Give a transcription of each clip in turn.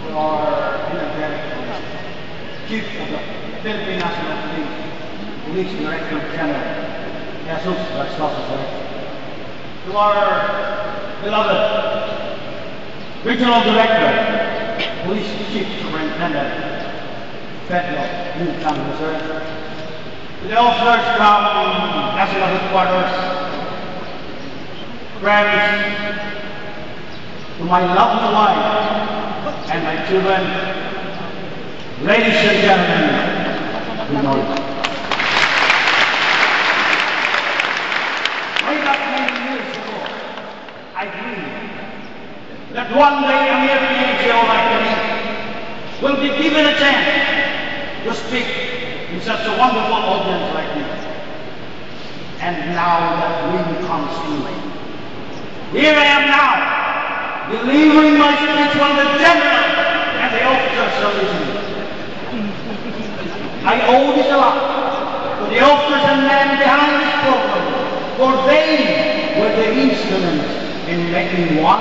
To our energetic Chief of the Philippine National Police Director General, Jesus Garstosa, to our beloved Regional Director, Police Chief Superintendent, Federal Income Reserve, to the officers from National Headquarters, friends, to my lovely wife and my children, ladies and gentlemen, good morning. Way back many years ago, I dreamed that one day a mere teenager like me will be given a chance to speak in such a wonderful audience like this. And now that dream comes true. Here I am now, delivering my speech when the general and the officers are listening. I owe this a lot to the officers and men behind this program, for they were the instruments in making one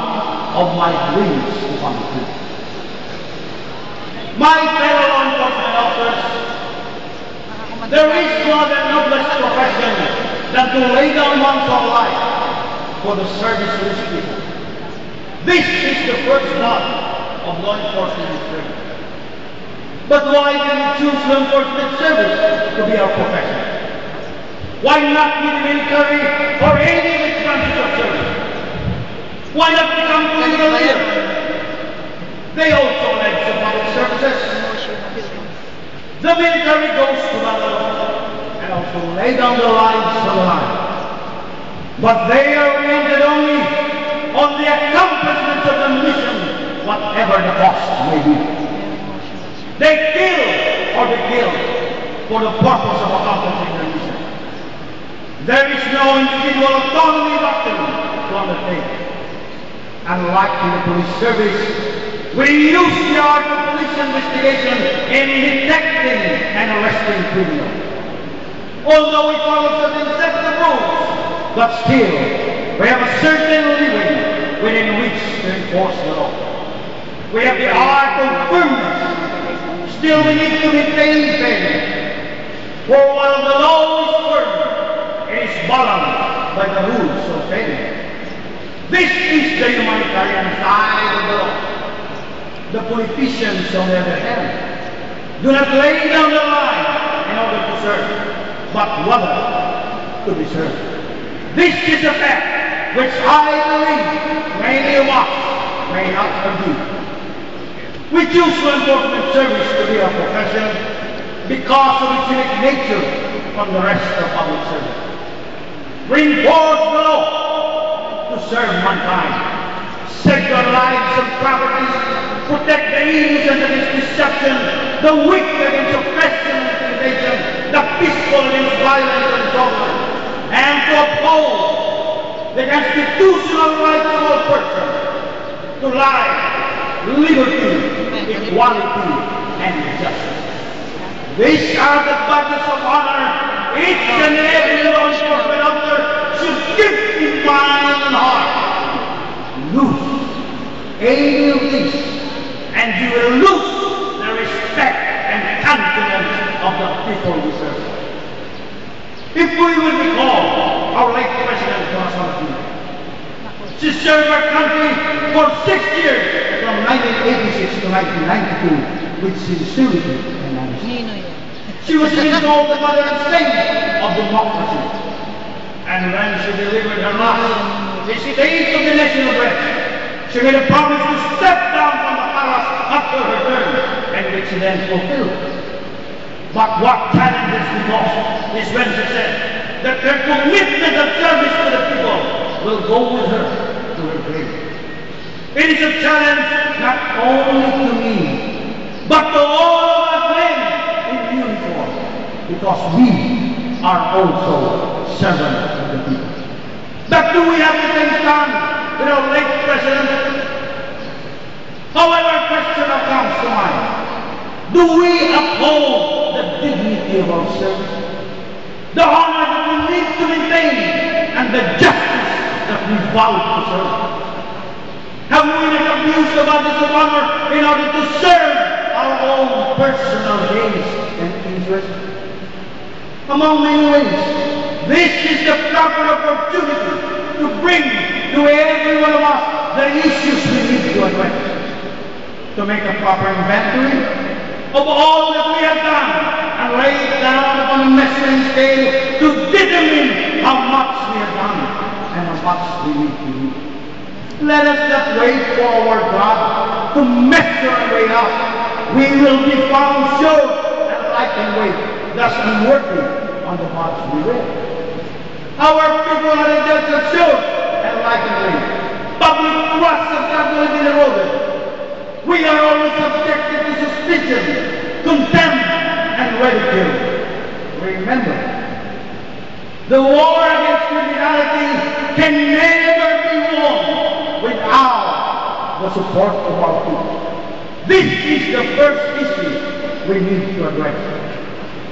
of my dreams to come true. My fellow law enforcement officers, there is no other noblest profession than to lay down one's own life for the service to his people. This is the first one of law enforcement service. But why did we choose law enforcement service to be our profession? Why not be the military or any of its branches of service? Why not become political leaders? They also led to public services. The military goes to battle and also lay down their lives on the line. But they are oriented only on the accomplishment of the mission, whatever the cost may be. They kill or they kill for the purpose of accomplishing their mission. There is no individual autonomy doctrine to undertake. Unlike in the police service, we use the art of police investigation in detecting and arresting criminals. Although we follow certain sets of rules, but still, we have a certain limit within which to enforce the law. We have the art of firmness. Still, we need to maintain fairness. For while the law is firm, it is balanced by the rules of fairness. This is the humanitarian side of the law. The politicians, on the other hand, do not lay down the line in order to serve, but rather to be served. This is a fact which I believe many of us may not agree. We choose law enforcement service to be our profession because of its unique nature from the rest of public service. We enforce the law to serve mankind, safeguard lives and properties, protect the innocent against deception, the weak against oppression and intimidation, the peaceful against violence and intolerance, and to uphold the constitutional rights of all persons to life, liberty, equality, and justice. These are the badges of honor each and every law enforcement officer should keep in mind and heart. Lose any of these, and you will lose the respect and confidence of the people we serve. If we will recall our late President Thomas Martin, she served our country for 6 years, from 1986 to 1992, with sincerity and honesty. She was even called the mother and saint of democracy. And when she delivered her last stage of the national address, she made a promise to step down from the palace after her term, and which she then fulfilled. But what challenges me most is when she said that her commitment and service to the people will go with her to her grave. It is a challenge not only to me, but to all of us men in uniform, because we are also servants of the people. But do we have the same stand with our late President? However, a question now comes to mind. Do we uphold the dignity of our service? The honor that we need to maintain and the justice that we vow to serve? Have we not abused the bodies of honor in order to serve our own personal gains and interests? Among many ways, this is the proper opportunity to bring to every one of us the issues we need to address, to make a proper inventory of all that we have done and lay it down upon a measuring scale to determine how much we have done and how much we need to do. Let us not wait for our God to measure and weigh us. We will be found short and light in weight, thus unworthy on the much we weigh. Our people are just short and light in weight. Public trust has gradually been eroded. We are always subjected to suspicion, contempt, and ridicule. Remember, the war against criminality can never be won without the support of our people. This is the first issue we need to address.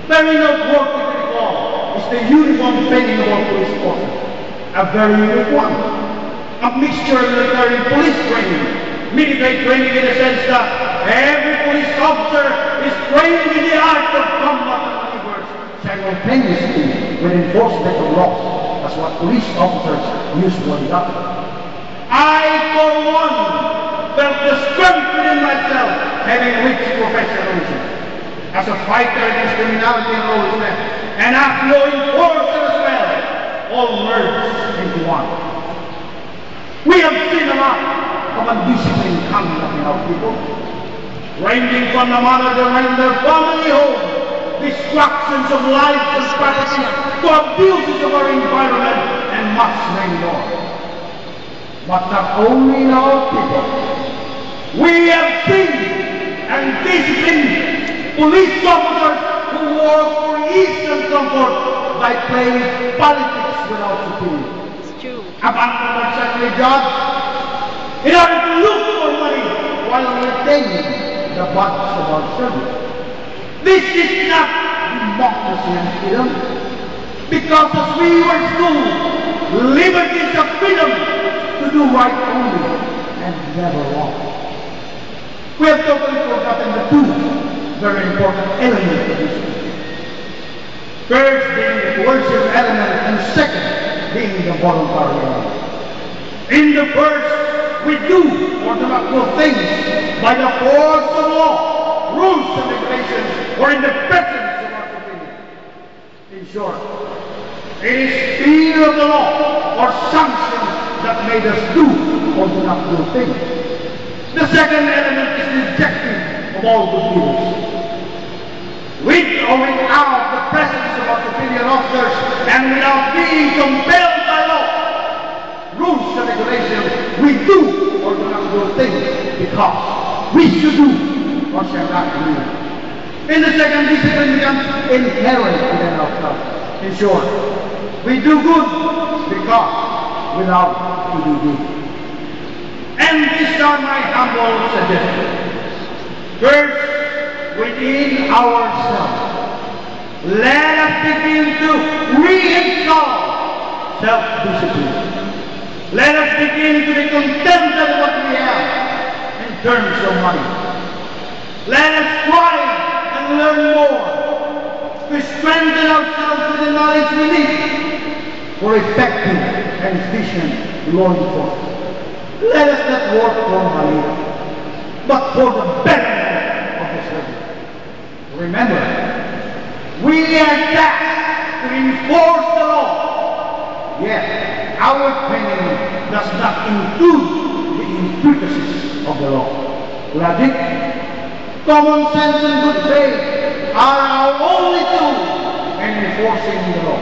Very noteworthy to recall is the uniform training of our police forces. A very unique one. A mixture of military and police training. Military training in the sense that every police officer is trained in the art of combat and maneuvers simultaneously with enforcement of laws. That's what police officers usually do. I, for one, felt the strength within myself having reached professionalism. As a fighter against criminality and lawlessness, and as law enforcer as well, all merged into one. We have seen a lot of undisciplined conduct in our people, ranging from the mother to their family home, destructions of life and property, to abuses of our environment, and much many more. But not only in our people, we have seen and disciplined police officers who work for ease and comfort by playing politics without superior. It's true. Abandon their secondary jobs in order to look for money while retaining the butts of our service. This is not democracy and freedom, because as we were told, liberty is a freedom to do right only and never wrong. We have totally forgotten the two very important elements of this system. First being the coercive element, and second being the voluntary element. In the first, we do or do not do things by the force of law, rules and regulations, or in the presence of our superior. In short, it is fear of the law or sanction that made us do or do not do things. The second element is the objective of all good leaders. With or without the presence of our superior officers and without being compelled by law, rules and regulations, we do or do not do things because we should do or shall not do. In the second, discipline becomes inherent within ourselves. In short, we do good because without to do good. And these are my humble suggestions. First, within ourselves, let us begin to reinstall self-discipline. Let us begin to be contented with what we have in terms of money. Let us strive and learn more to strengthen ourselves with the knowledge we need for effective and efficient law enforcement. Let us not work for money, but for the betterment of the service. Remember, we are tasked to enforce the law. Yet, our training does not include the intricacies of the law. Logic, common sense, and good faith are our only tools in enforcing the law.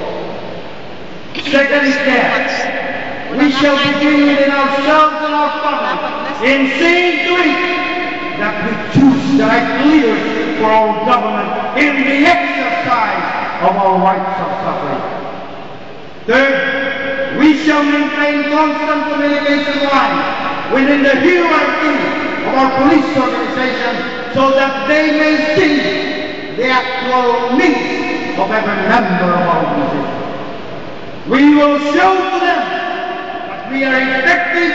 Second step, we shall begin within ourselves and our families in seeing to it that we choose the right leaders for our government in the exercise of our rights of suffrage. Third, we shall maintain constant communication lines within the hierarchy of our police organization so that they may see the actual needs of every member of our organization. We will show to them that we are effective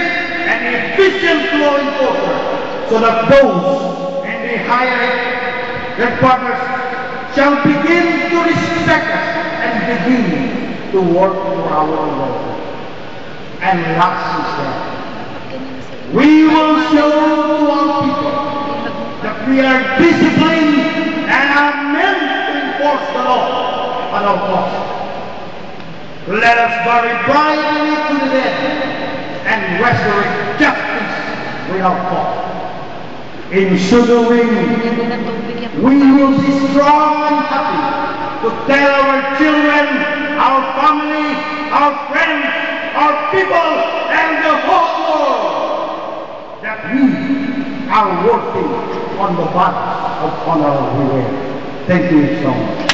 and efficient law enforcement, so that those in the higher headquarters shall begin to respect us and begin to work for our law. And last is that we will show to our people that we are disciplined and are meant to enforce the law at all costs. Let us bury bravely to the dead and restore justice without fault. In so doing, we will be strong and happy to tell our children, our family, our friends, our people, and the whole world that we are working on the path of honor we wear. Thank you so much.